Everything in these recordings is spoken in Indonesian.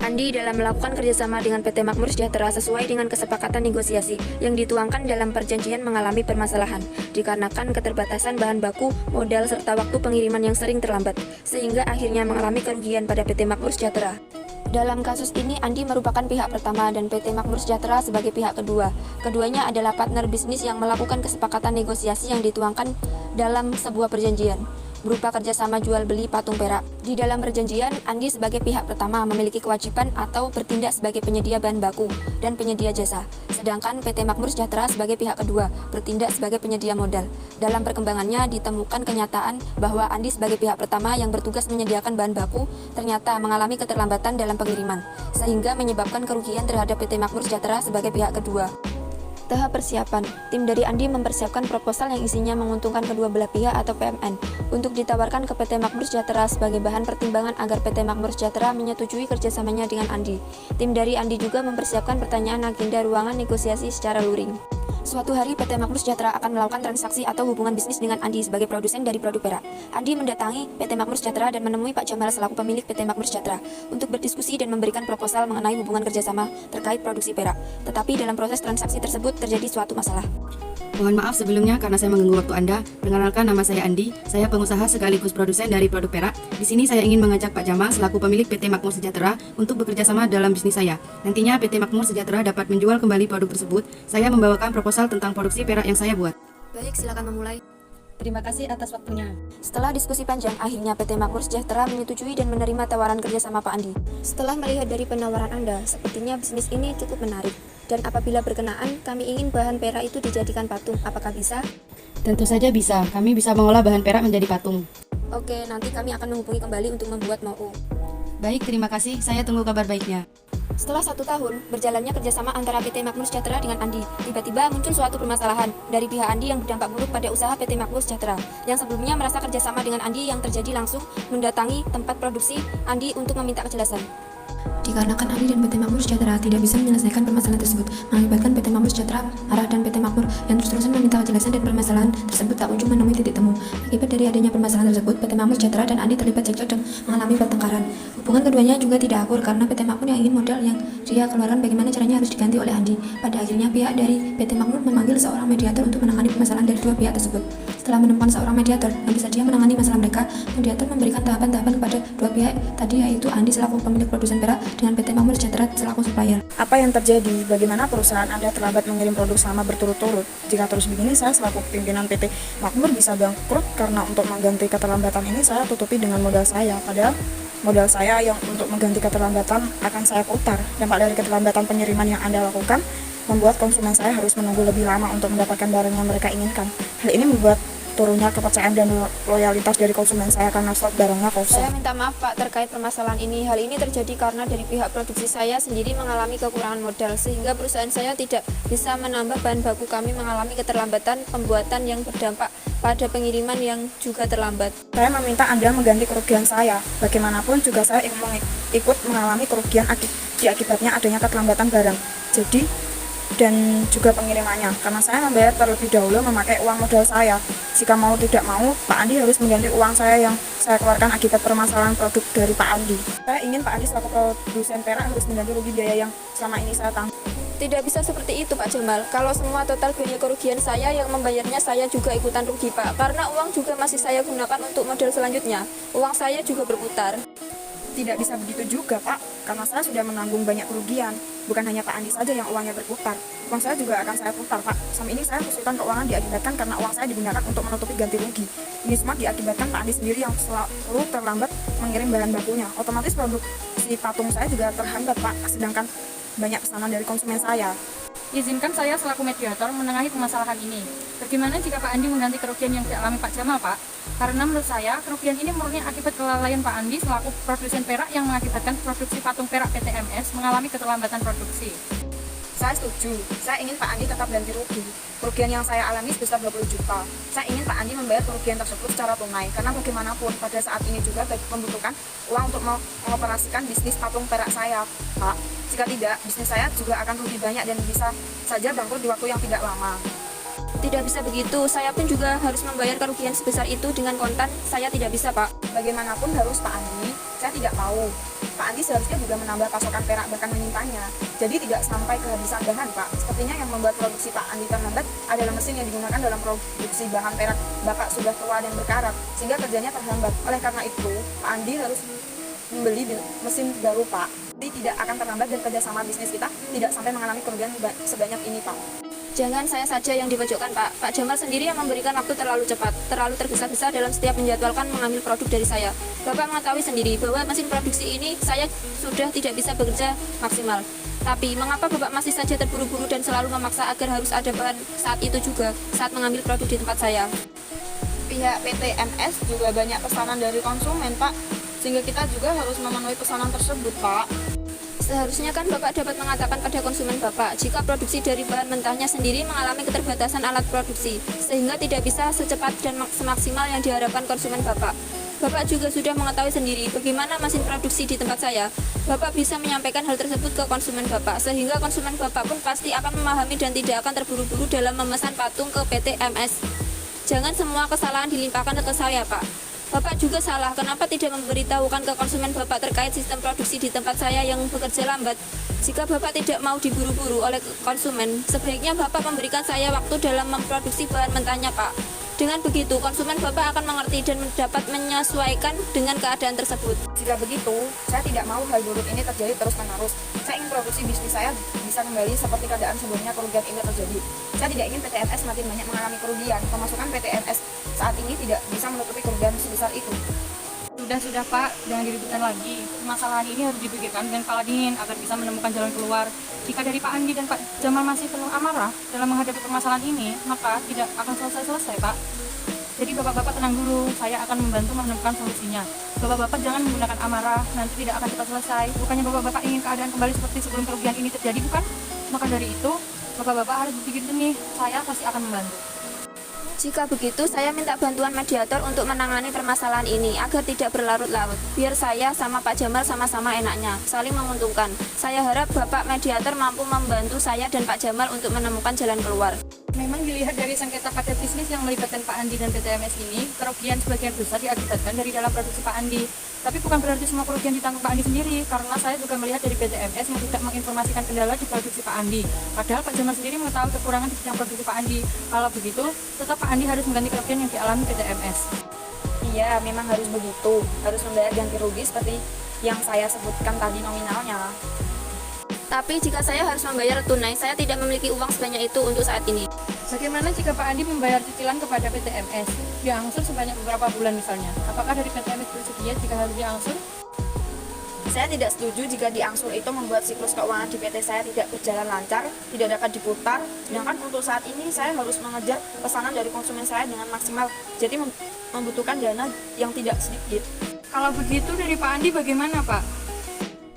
Andi dalam melakukan kerjasama dengan PT Makmur Sejahtera sesuai dengan kesepakatan negosiasi yang dituangkan dalam perjanjian mengalami permasalahan dikarenakan keterbatasan bahan baku, modal, serta waktu pengiriman yang sering terlambat, sehingga akhirnya mengalami kerugian pada PT Makmur Sejahtera. Dalam kasus ini, Andi merupakan pihak pertama dan PT Makmur Sejahtera sebagai pihak kedua. Keduanya adalah partner bisnis yang melakukan kesepakatan negosiasi yang dituangkan dalam sebuah perjanjian berupa kerjasama jual beli patung perak. Di dalam perjanjian, Andi sebagai pihak pertama memiliki kewajiban atau bertindak sebagai penyedia bahan baku dan penyedia jasa, sedangkan PT Makmur Sejahtera sebagai pihak kedua bertindak sebagai penyedia modal. Dalam perkembangannya ditemukan kenyataan bahwa Andi sebagai pihak pertama yang bertugas menyediakan bahan baku ternyata mengalami keterlambatan dalam pengiriman, sehingga menyebabkan kerugian terhadap PT Makmur Sejahtera sebagai pihak kedua. Tahap persiapan, tim dari Andi mempersiapkan proposal yang isinya menguntungkan kedua belah pihak atau PMN untuk ditawarkan ke PT Makmur Sejahtera sebagai bahan pertimbangan agar PT Makmur Sejahtera menyetujui kerjasamanya dengan Andi. Tim dari Andi juga mempersiapkan pertanyaan agenda ruangan negosiasi secara luring. Suatu hari PT Makmur Sejahtera akan melakukan transaksi atau hubungan bisnis dengan Andi sebagai produsen dari produk perak. Andi mendatangi PT Makmur Sejahtera dan menemui Pak Jamal selaku pemilik PT Makmur Sejahtera untuk berdiskusi dan memberikan proposal mengenai hubungan kerjasama terkait produksi perak. Tetapi dalam proses transaksi tersebut terjadi suatu masalah. Mohon maaf sebelumnya karena saya mengganggu waktu Anda. Perkenalkan, nama saya Andi. Saya pengusaha sekaligus produsen dari produk perak. Di sini saya ingin mengajak Pak Jamal selaku pemilik PT Makmur Sejahtera untuk bekerja sama dalam bisnis saya. Nantinya PT Makmur Sejahtera dapat menjual kembali produk tersebut. Saya membawakan proposal tentang produksi perak yang saya buat. Baik, silakan memulai. Terima kasih atas waktunya. Setelah diskusi panjang, akhirnya PT Makmur Sejahtera menyetujui dan menerima tawaran kerjasama Pak Andi. Setelah melihat dari penawaran Anda, sepertinya bisnis ini cukup menarik. Dan apabila berkenaan, kami ingin bahan perak itu dijadikan patung. Apakah bisa? Tentu saja bisa. Kami bisa mengolah bahan perak menjadi patung. Oke, nanti kami akan menghubungi kembali untuk membuat MOU. Baik, terima kasih. Saya tunggu kabar baiknya. Setelah 1 tahun, berjalannya kerjasama antara PT Makmur Sejahtera dengan Andi, tiba-tiba muncul suatu permasalahan dari pihak Andi yang berdampak buruk pada usaha PT Makmur Sejahtera, yang sebelumnya merasa kerjasama dengan Andi yang terjadi langsung mendatangi tempat produksi Andi untuk meminta kejelasan. Dikarenakan Andi dan PT Makmur Sejahtera tidak bisa menyelesaikan permasalahan tersebut, mengakibatkan PT Makmur Sejahtera marah dan PT Makmur yang terus-terusan meminta kejelasan dan permasalahan tersebut tak kunjung menemui titik temu. Akibat dari adanya permasalahan tersebut, PT Makmur Sejahtera dan Andi terlibat cekcok dan mengalami pertengkaran. Hubungan keduanya juga tidak akur karena PT Makmur yang ingin modal yang dia keluarkan bagaimana caranya harus diganti oleh Andi. Pada akhirnya pihak dari PT Makmur memanggil seorang mediator untuk menangani permasalahan dari dua pihak tersebut. Setelah menemukan seorang mediator yang bersedia menangani masalah mereka, mediator memberikan tahapan-tahapan kepada dua pihak tadi, yaitu Andi selaku pemilik produsen perak dengan PT Makmur Sejahtera selaku supplier. Apa yang terjadi? Bagaimana perusahaan Anda terlambat mengirim produk selama berturut-turut? Jika terus begini, saya selaku pimpinan PT Makmur bisa bangkrut karena untuk mengganti keterlambatan ini saya tutupi dengan modal saya. Padahal modal saya yang untuk mengganti keterlambatan akan saya putar. Dampak dari keterlambatan pengiriman yang Anda lakukan membuat konsumen saya harus menunggu lebih lama untuk mendapatkan barang yang mereka inginkan. Hal ini membuat turunnya kepercayaan dan loyalitas dari konsumen saya karena stok barangnya kosong. Saya minta maaf Pak terkait permasalahan ini. Hal ini terjadi karena dari pihak produksi saya sendiri mengalami kekurangan modal, sehingga perusahaan saya tidak bisa menambah bahan baku. Kami mengalami keterlambatan pembuatan yang berdampak pada pengiriman yang juga terlambat. Saya meminta Anda mengganti kerugian saya. Bagaimanapun juga saya ikut mengalami kerugian akibatnya adanya keterlambatan barang. Dan juga pengirimannya, karena saya membayar terlebih dahulu memakai uang modal saya. Jika mau tidak mau, Pak Andi harus mengganti uang saya yang saya keluarkan akibat permasalahan produk dari Pak Andi. Saya ingin Pak Andi selaku produsen perak harus mengganti rugi biaya yang selama ini saya tanggung. Tidak bisa seperti itu Pak Jamal. Kalau semua total biaya kerugian saya yang membayarnya, saya juga ikutan rugi Pak. Karena uang juga masih saya gunakan untuk model selanjutnya. Uang saya juga berputar. Tidak bisa begitu juga Pak, karena saya sudah menanggung banyak kerugian. Bukan hanya Pak Andi saja yang uangnya berputar, uang saya juga akan saya putar Pak. Sama ini saya kesulitan keuangan diakibatkan karena uang saya digunakan untuk menutupi ganti rugi. Ini semua diakibatkan Pak Andi sendiri yang selalu terlambat mengirim bahan bakunya. Otomatis produksi patung saya juga terhambat Pak, sedangkan banyak pesanan dari konsumen saya. Izinkan saya selaku mediator menengahi permasalahan ini. Bagaimana jika Pak Andi mengganti kerugian yang dialami Pak Jamal, Pak? Karena menurut saya, kerugian ini murni akibat kelalaian Pak Andi selaku produsen perak yang mengakibatkan produksi patung perak PT MS mengalami keterlambatan produksi. Saya setuju. Saya ingin Pak Andi tetap ganti rugi. Kerugian yang saya alami sebesar 20 juta. Saya ingin Pak Andi membayar kerugian tersebut secara tunai. Karena bagaimanapun pada saat ini juga membutuhkan uang untuk mengoperasikan bisnis patung perak saya, Pak. Jika tidak, bisnis saya juga akan rugi banyak dan bisa saja bangkrut di waktu yang tidak lama. Tidak bisa begitu, saya pun juga harus membayar kerugian sebesar itu dengan kontan. Saya tidak bisa, Pak. Bagaimanapun harus Pak Andi, saya tidak mau. Pak Andi seharusnya juga menambah pasokan perak bahkan menyimpannya. Jadi tidak sampai kehabisan bahan, Pak. Sepertinya yang membuat produksi Pak Andi terhambat adalah mesin yang digunakan dalam produksi bahan perak bapak sudah tua dan berkarat, sehingga kerjanya terhambat. Oleh karena itu, Pak Andi harus membeli mesin baru, Pak. Jadi tidak akan terlambat dan kerjasama bisnis kita tidak sampai mengalami kerugian sebanyak ini, Pak. Jangan saya saja yang dipojokkan, Pak. Pak Jamal sendiri yang memberikan waktu terlalu cepat, terlalu tergesa-gesa dalam setiap menjadwalkan mengambil produk dari saya. Bapak mengetahui sendiri bahwa mesin produksi ini saya sudah tidak bisa bekerja maksimal. Tapi mengapa Bapak masih saja terburu-buru dan selalu memaksa agar harus ada bahan saat itu juga, saat mengambil produk di tempat saya? Pihak PT MS juga banyak pesanan dari konsumen, Pak. Sehingga kita juga harus memenuhi pesanan tersebut, Pak. Seharusnya kan Bapak dapat mengatakan pada konsumen Bapak jika produksi dari bahan mentahnya sendiri mengalami keterbatasan alat produksi, sehingga tidak bisa secepat dan semaksimal yang diharapkan konsumen Bapak. Bapak juga sudah mengetahui sendiri bagaimana mesin produksi di tempat saya. Bapak bisa menyampaikan hal tersebut ke konsumen Bapak, sehingga konsumen Bapak pun pasti akan memahami dan tidak akan terburu-buru dalam memesan patung ke PT MS. Jangan semua kesalahan dilimpahkan ke saya, Pak. Bapak juga salah, kenapa tidak memberitahukan ke konsumen Bapak terkait sistem produksi di tempat saya yang bekerja lambat? Jika Bapak tidak mau diburu-buru oleh konsumen, sebaiknya Bapak memberikan saya waktu dalam memproduksi bahan mentahnya, Pak. Dengan begitu, konsumen Bapak akan mengerti dan dapat menyesuaikan dengan keadaan tersebut. Jika begitu, saya tidak mau hal buruk ini terjadi terus-menerus. Saya ingin produksi bisnis saya bisa kembali seperti keadaan sebelumnya kerugian ini terjadi. Saya tidak ingin PT MS makin banyak mengalami kerugian. Pemasukan PT MS saat ini tidak bisa menutupi kerugian sebesar itu. Sudah Pak, jangan diributkan lagi. Masalah ini harus dipikirkan dengan kepala dingin agar bisa menemukan jalan keluar. Jika dari Pak Andi dan Pak Jamal masih penuh amarah dalam menghadapi permasalahan ini, maka tidak akan selesai-selesai, Pak. Jadi bapak-bapak tenang dulu, saya akan membantu menemukan solusinya. Bapak-bapak jangan menggunakan amarah, nanti tidak akan cepat selesai. Bukannya bapak-bapak ingin keadaan kembali seperti sebelum kerugian ini terjadi, bukan? Maka dari itu, bapak-bapak harus berpikir jernih, saya pasti akan membantu. Jika begitu, saya minta bantuan mediator untuk menangani permasalahan ini agar tidak berlarut-larut. Biar saya sama Pak Jamal sama-sama enaknya, saling menguntungkan. Saya harap Bapak mediator mampu membantu saya dan Pak Jamal untuk menemukan jalan keluar. Memang dilihat dari sengketa paket bisnis yang melibatkan Pak Andi dan PT MS ini, kerugian sebagian besar diakibatkan dari dalam produksi Pak Andi. Tapi bukan berarti semua kerugian ditanggung Pak Andi sendiri, karena saya juga melihat dari PT MS yang tidak menginformasikan kendala di produksi Pak Andi. Padahal Pak Jamal sendiri mengetahui kekurangan di bidang produksi Pak Andi. Kalau begitu, tetap Pak Andi harus mengganti kerugian yang dialami PT MS. Iya, memang harus begitu. Harus membayar ganti rugi seperti yang saya sebutkan tadi nominalnya. Tapi jika saya harus membayar tunai, saya tidak memiliki uang sebanyak itu untuk saat ini. Bagaimana jika Pak Andi membayar cicilan kepada PT MS? Diangsur sebanyak beberapa bulan misalnya. Apakah dari PT MS bersedia jika harus diangsur? Saya tidak setuju jika diangsur itu membuat siklus keuangan di PT saya tidak berjalan lancar, tidak dapat diputar. Sedangkan untuk saat ini saya harus mengejar pesanan dari konsumen saya dengan maksimal. Jadi membutuhkan dana yang tidak sedikit. Kalau begitu dari Pak Andi bagaimana, Pak?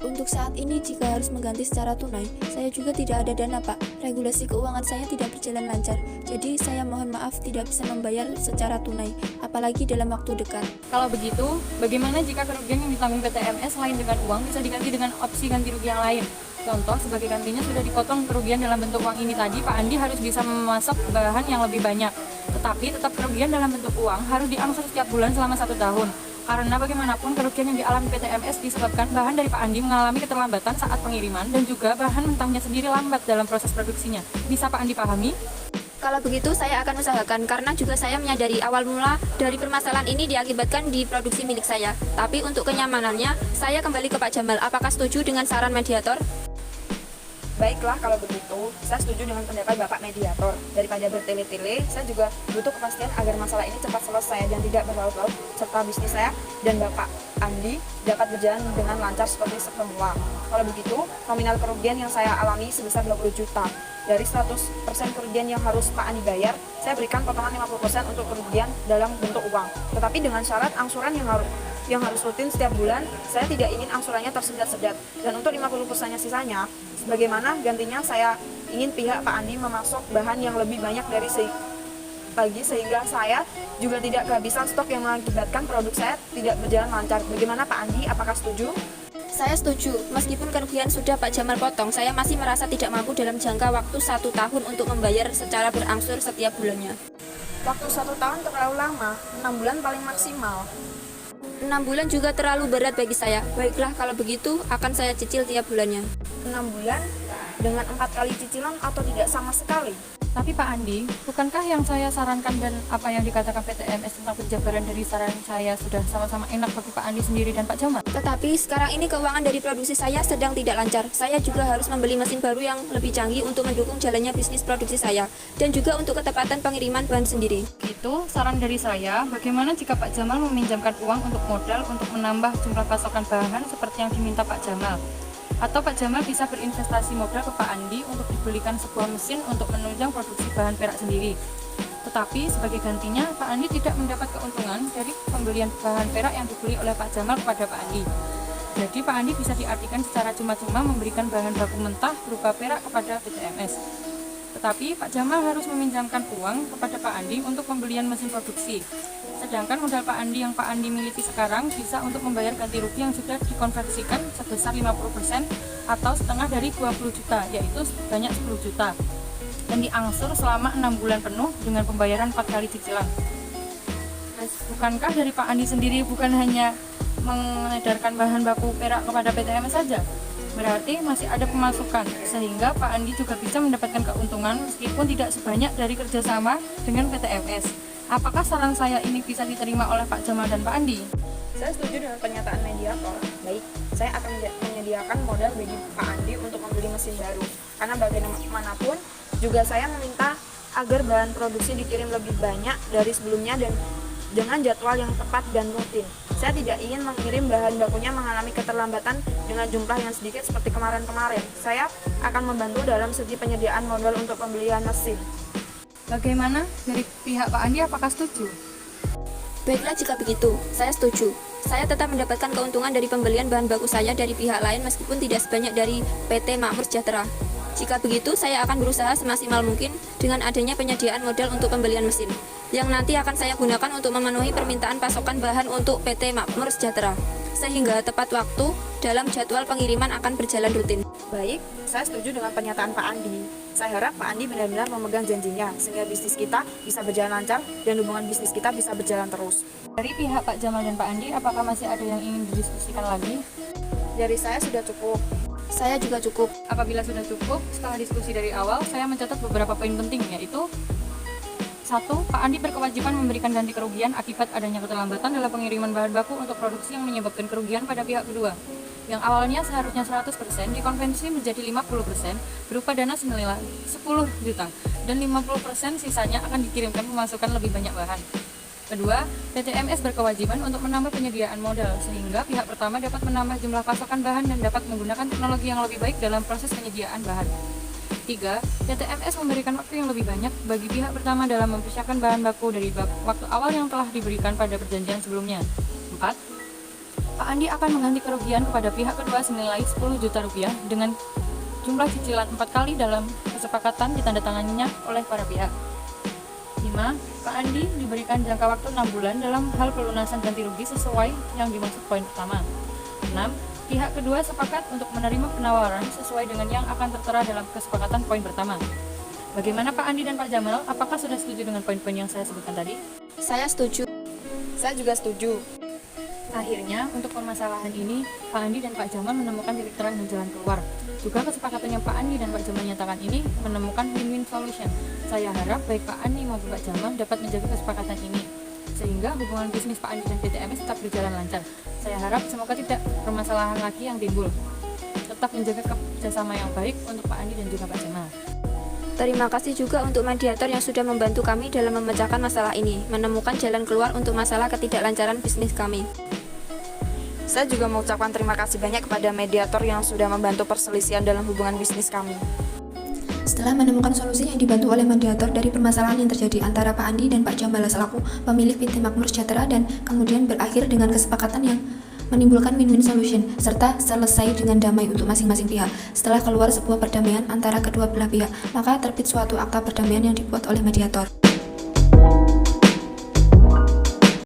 Untuk saat ini, jika harus mengganti secara tunai, saya juga tidak ada dana, Pak. Regulasi keuangan saya tidak berjalan lancar, jadi saya mohon maaf tidak bisa membayar secara tunai, apalagi dalam waktu dekat. Kalau begitu, bagaimana jika kerugian yang ditanggung PT MS selain dengan uang bisa diganti dengan opsi ganti rugi yang lain? Contoh, sebagai gantinya sudah dipotong kerugian dalam bentuk uang ini tadi, Pak Andi harus bisa memasok bahan yang lebih banyak. Tetapi tetap kerugian dalam bentuk uang harus diangsur setiap bulan selama 1 tahun. Karena bagaimanapun kerugian yang dialami PT MS disebabkan bahan dari Pak Andi mengalami keterlambatan saat pengiriman dan juga bahan mentahnya sendiri lambat dalam proses produksinya. Bisa Pak Andi pahami? Kalau begitu, saya akan usahakan karena juga saya menyadari awal mula dari permasalahan ini diakibatkan di produksi milik saya. Tapi untuk kenyamanannya, saya kembali ke Pak Jamal. Apakah setuju dengan saran mediator? Baiklah kalau begitu, saya setuju dengan pendapat Bapak mediator. Daripada bertele-tele, saya juga butuh kepastian agar masalah ini cepat selesai dan tidak berlarut-larut, serta bisnis saya dan Bapak Andi dapat berjalan dengan lancar seperti semula. Kalau begitu, nominal kerugian yang saya alami sebesar 20 juta. Dari 100% kerugian yang harus Pak Andi bayar, saya berikan potongan 50% untuk kerugian dalam bentuk uang. Tetapi dengan syarat angsuran yang harus rutin setiap bulan, saya tidak ingin angsurannya tersendat-sendat. Dan untuk 50%-nya sisanya, bagaimana gantinya saya ingin pihak Pak Andi memasok bahan yang lebih banyak dari pagi sehingga saya juga tidak kehabisan stok yang mengakibatkan produk saya tidak berjalan lancar. Bagaimana Pak Andi? Apakah setuju? Saya setuju, meskipun kerugian sudah Pak Jamal potong, saya masih merasa tidak mampu dalam jangka waktu 1 tahun untuk membayar secara berangsur setiap bulannya. Waktu 1 tahun terlalu lama, 6 bulan paling maksimal. 6 bulan juga terlalu berat bagi saya. Baiklah, kalau begitu akan saya cicil tiap bulannya. 6 bulan dengan 4 kali cicilan atau tidak sama sekali. Tapi Pak Andi, bukankah yang saya sarankan dan apa yang dikatakan PTMS tentang penjabaran dari saran saya sudah sama-sama enak bagi Pak Andi sendiri dan Pak Jamal? Tetapi sekarang ini keuangan dari produksi saya sedang tidak lancar. Saya juga harus membeli mesin baru yang lebih canggih untuk mendukung jalannya bisnis produksi saya, dan juga untuk ketepatan pengiriman bahan sendiri. Itu saran dari saya, bagaimana jika Pak Jamal meminjamkan uang untuk modal untuk menambah jumlah pasokan bahan seperti yang diminta Pak Jamal? Atau Pak Jamal bisa berinvestasi modal ke Pak Andi untuk dibelikan sebuah mesin untuk menunjang produksi bahan perak sendiri. Tetapi sebagai gantinya, Pak Andi tidak mendapat keuntungan dari pembelian bahan perak yang dibeli oleh Pak Jamal kepada Pak Andi. Jadi Pak Andi bisa diartikan secara cuma-cuma memberikan bahan baku mentah berupa perak kepada PTMS. Tetapi Pak Jamal harus meminjamkan uang kepada Pak Andi untuk pembelian mesin produksi. Sedangkan modal Pak Andi yang Pak Andi miliki sekarang bisa untuk membayar ganti rugi yang sudah dikonversikan sebesar 50% atau setengah dari 20 juta, yaitu sebanyak 10 juta. Dan diangsur selama 6 bulan penuh dengan pembayaran 4 kali cicilan. Bukankah dari Pak Andi sendiri bukan hanya mengedarkan bahan baku perak kepada PTMS saja? Berarti masih ada pemasukan, sehingga Pak Andi juga bisa mendapatkan keuntungan meskipun tidak sebanyak dari kerjasama dengan PTMS. Apakah saran saya ini bisa diterima oleh Pak Jamal dan Pak Andi? Saya setuju dengan pernyataan mediator. Baik, saya akan menyediakan modal bagi Pak Andi untuk membeli mesin baru. Karena bagaimanapun juga saya meminta agar bahan produksi dikirim lebih banyak dari sebelumnya dan dengan jadwal yang tepat dan rutin. Saya tidak ingin mengirim bahan bakunya mengalami keterlambatan dengan jumlah yang sedikit seperti kemarin-kemarin. Saya akan membantu dalam segi penyediaan modal untuk pembelian mesin. Bagaimana dari pihak Pak Andi, apakah setuju? Baiklah, jika begitu, saya setuju. Saya tetap mendapatkan keuntungan dari pembelian bahan baku saya dari pihak lain meskipun tidak sebanyak dari PT Makmur Sejahtera. Jika begitu, saya akan berusaha semaksimal mungkin dengan adanya penyediaan modal untuk pembelian mesin, yang nanti akan saya gunakan untuk memenuhi permintaan pasokan bahan untuk PT Makmur Sejahtera, sehingga tepat waktu dalam jadwal pengiriman akan berjalan rutin. Baik, saya setuju dengan pernyataan Pak Andi. Saya harap Pak Andi benar-benar memegang janjinya, sehingga bisnis kita bisa berjalan lancar dan hubungan bisnis kita bisa berjalan terus. Dari pihak Pak Jamal dan Pak Andi, apakah masih ada yang ingin didiskusikan lagi? Dari saya sudah cukup. Saya juga cukup. Apabila sudah cukup, setelah diskusi dari awal, saya mencatat beberapa poin penting, yaitu 1. Pak Andi berkewajiban memberikan ganti kerugian akibat adanya keterlambatan dalam pengiriman bahan baku untuk produksi yang menyebabkan kerugian pada pihak kedua. Yang awalnya seharusnya 100% dikonvensi menjadi 50% berupa dana senilai 10 juta dan 50% sisanya akan dikirimkan pemasukan lebih banyak bahan. Kedua, PTMS berkewajiban untuk menambah penyediaan modal sehingga pihak pertama dapat menambah jumlah pasokan bahan dan dapat menggunakan teknologi yang lebih baik dalam proses penyediaan bahan. 3. PTMS memberikan waktu yang lebih banyak bagi pihak pertama dalam mempersiapkan bahan baku dari waktu awal yang telah diberikan pada perjanjian sebelumnya. 4. Pak Andi akan mengganti kerugian kepada pihak kedua senilai 10 juta rupiah dengan jumlah cicilan 4 kali dalam kesepakatan ditandatanganinya oleh para pihak. 5. Pak Andi diberikan jangka waktu 6 bulan dalam hal pelunasan ganti rugi sesuai yang dimaksud poin pertama. 6. Pihak kedua sepakat untuk menerima penawaran sesuai dengan yang akan tertera dalam kesepakatan poin pertama. Bagaimana Pak Andi dan Pak Jamal? Apakah sudah setuju dengan poin-poin yang saya sebutkan tadi? Saya setuju. Saya juga setuju. Akhirnya, untuk permasalahan ini, Pak Andi dan Pak Jamal menemukan titik terang dan jalan keluar. Juga kesepakatan yang Pak Andi dan Pak Jamal nyatakan ini menemukan win-win solution. Saya harap baik Pak Andi maupun Pak Jamal dapat menjaga kesepakatan ini, sehingga hubungan bisnis Pak Andi dan PTMS tetap berjalan lancar. Saya harap semoga tidak permasalahan lagi yang timbul. Tetap menjaga kerjasama yang baik untuk Pak Andi dan juga Pak Jamal. Terima kasih juga untuk mediator yang sudah membantu kami dalam memecahkan masalah ini, menemukan jalan keluar untuk masalah ketidaklancaran bisnis kami. Saya juga mengucapkan terima kasih banyak kepada mediator yang sudah membantu perselisihan dalam hubungan bisnis kami. Setelah menemukan solusi yang dibantu oleh mediator dari permasalahan yang terjadi antara Pak Andi dan Pak Jamal selaku pemilik PT Makmur Sejahtera dan kemudian berakhir dengan kesepakatan yang menimbulkan win-win solution serta selesai dengan damai untuk masing-masing pihak. Setelah keluar sebuah perdamaian antara kedua belah pihak, maka terbit suatu akta perdamaian yang dibuat oleh mediator.